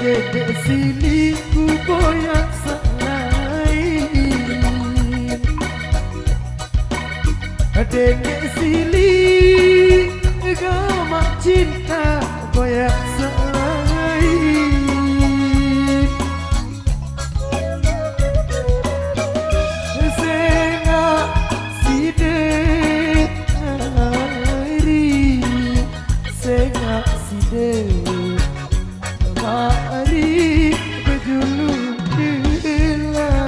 Dek sini ku boyak selain Dek sini agama cinta boyak selain Sengak sidek hari Sengak sidek mari berjuluk hilang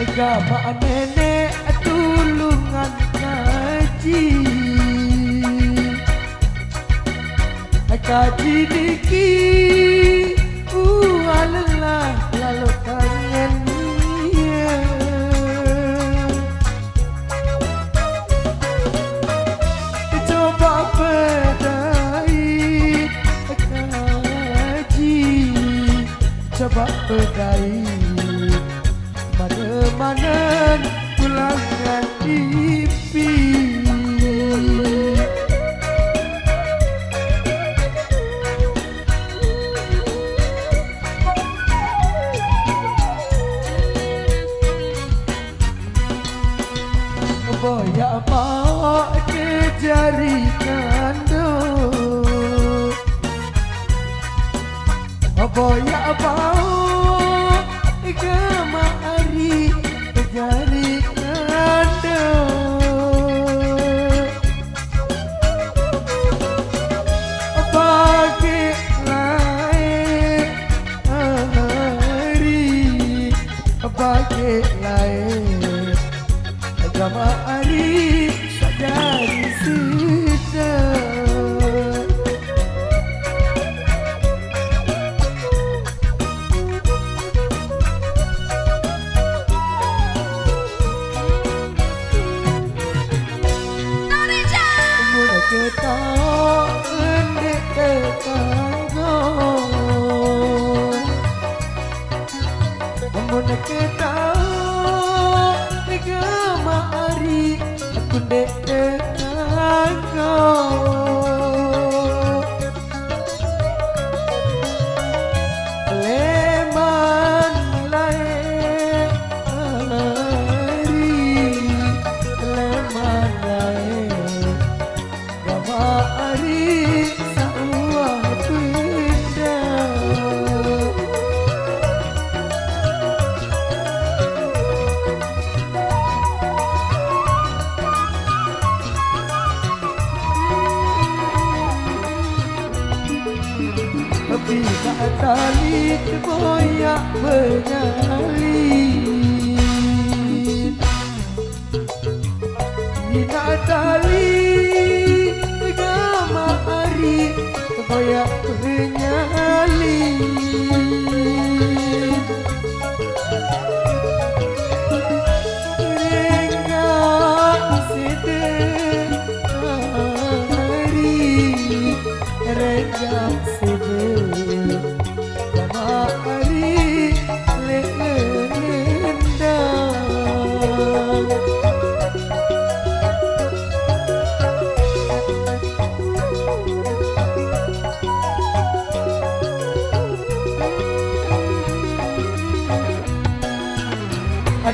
agama nenek tulungan kaji kaji niki lelah lalu kangen dia coba pedai kaji coba pedai mana-mana pulangan mimpi boyak bawa ke jari kando boyak bawa ke mari ke jari kando bagi lain hari bagi lain agama ari sadari sedar mula kita endek tetangga mula kita mari aku dek leman lain leman lain gama ari sawah benda bila tali boyak menyalin bila tali gama hari boyak menyalin renggak sedih hari renggak sedih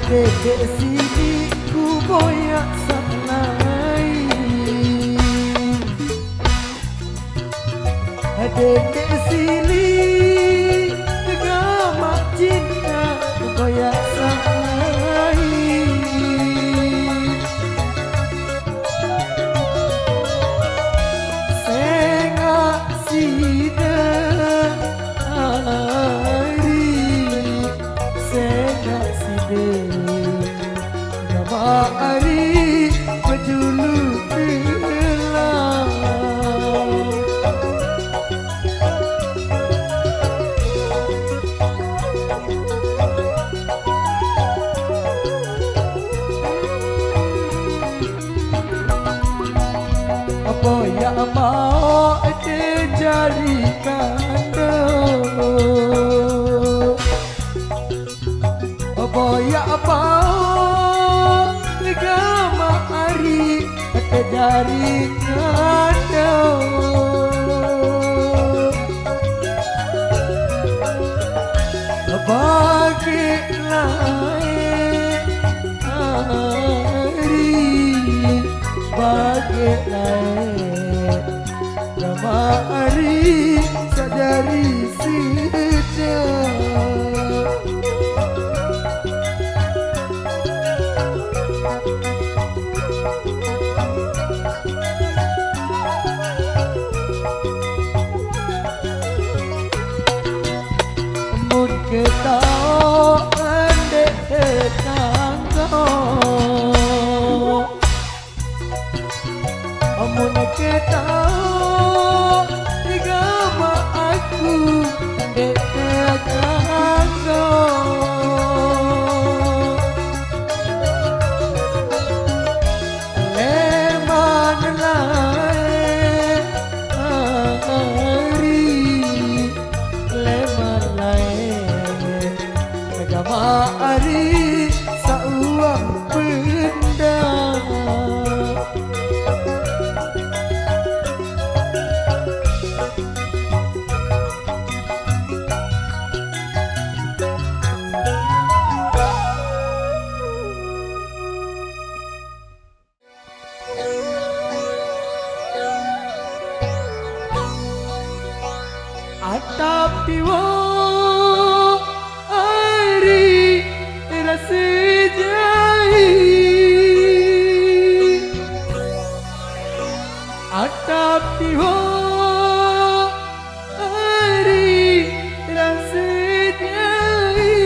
Dek sini ku boyak selain Dek sini agama cinta boyak selain Sengak sidek hari Sengak sidek hari berjuluk hilang ari ngado bagi lain hari bagi lain nama hari sadari sedang mun kita andek tetangga mun kita igama aku andek tetangga leman lain hari leman lain agama hari sauang benda tapi wo hari rasa jahit tapi wo hari rasa jahit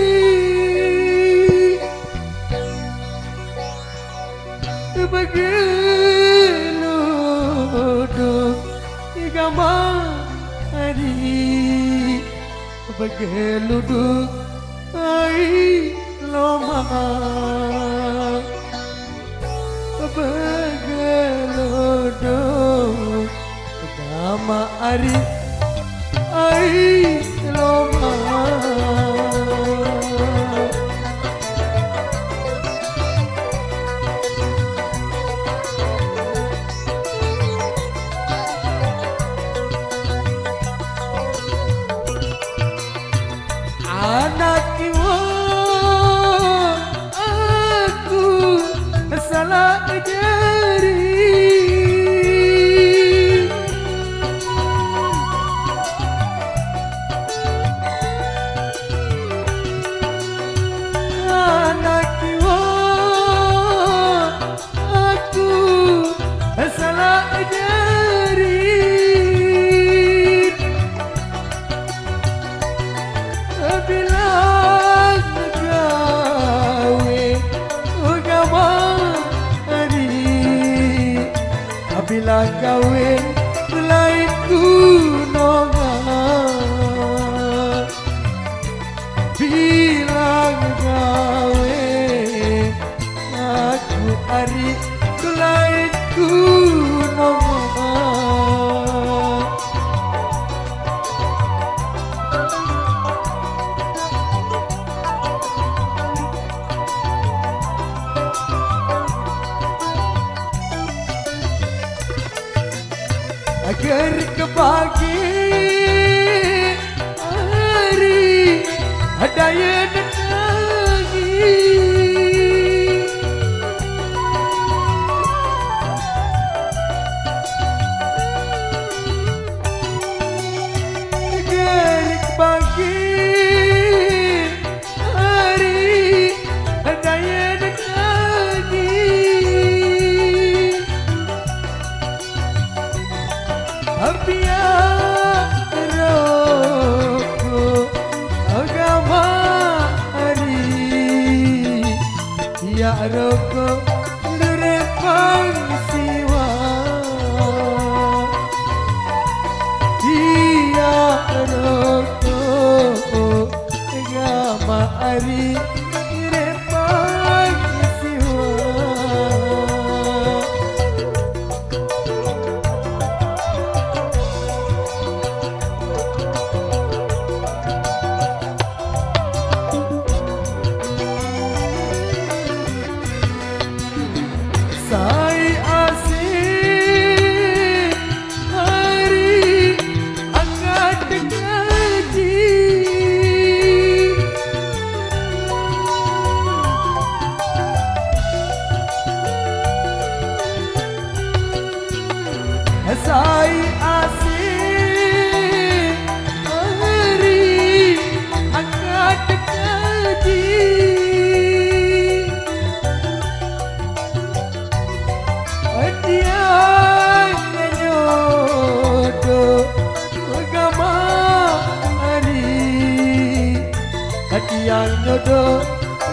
begeluduk gambar hari begeluduk ai loma begeluduk gama hari ai loma anak iwa aku salah jari anak iwa aku salah jari bilang gawe agama hari bilang gawe lain gunongan bilang gawe aku hari lain gunongan agar kebagi hari ada yang lagi agar kebagi hari ada yang lagi biar roko agama hari ya roko lerepang siwa ya roko agama hari lerepang siwa Sai asih yang nyodo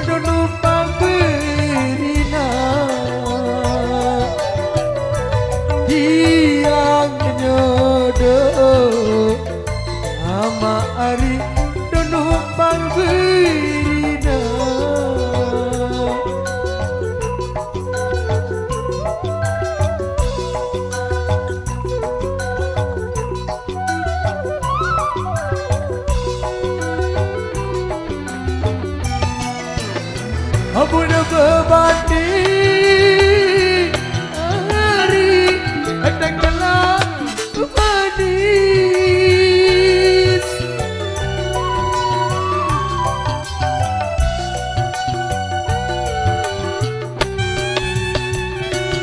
numpang berina yang nyodo ama ari numpang berina Abun berbati hari katakanlah manis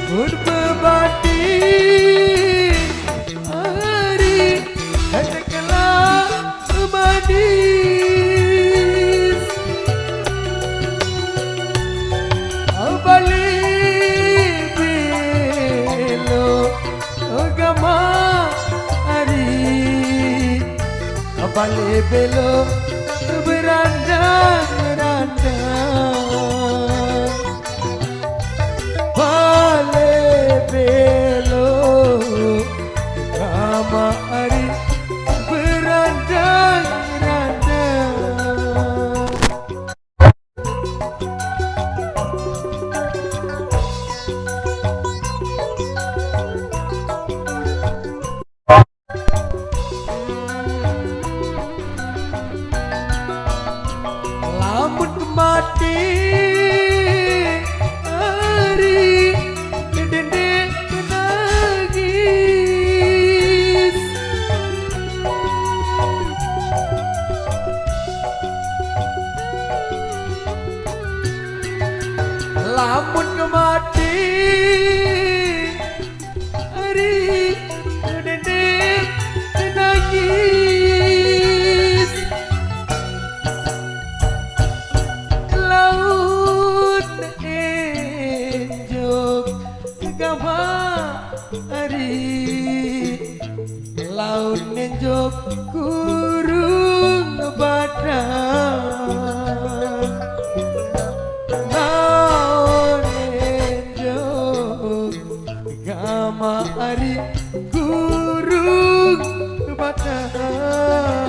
Abun berbati hari katakanlah manis Bale belo berandang-randang Bale belo kama ari berandang-randang mati hari dendek menangis lamun mati hari dendek menangis laut nenjok kurung badan laut nenjok gama ari kurung badan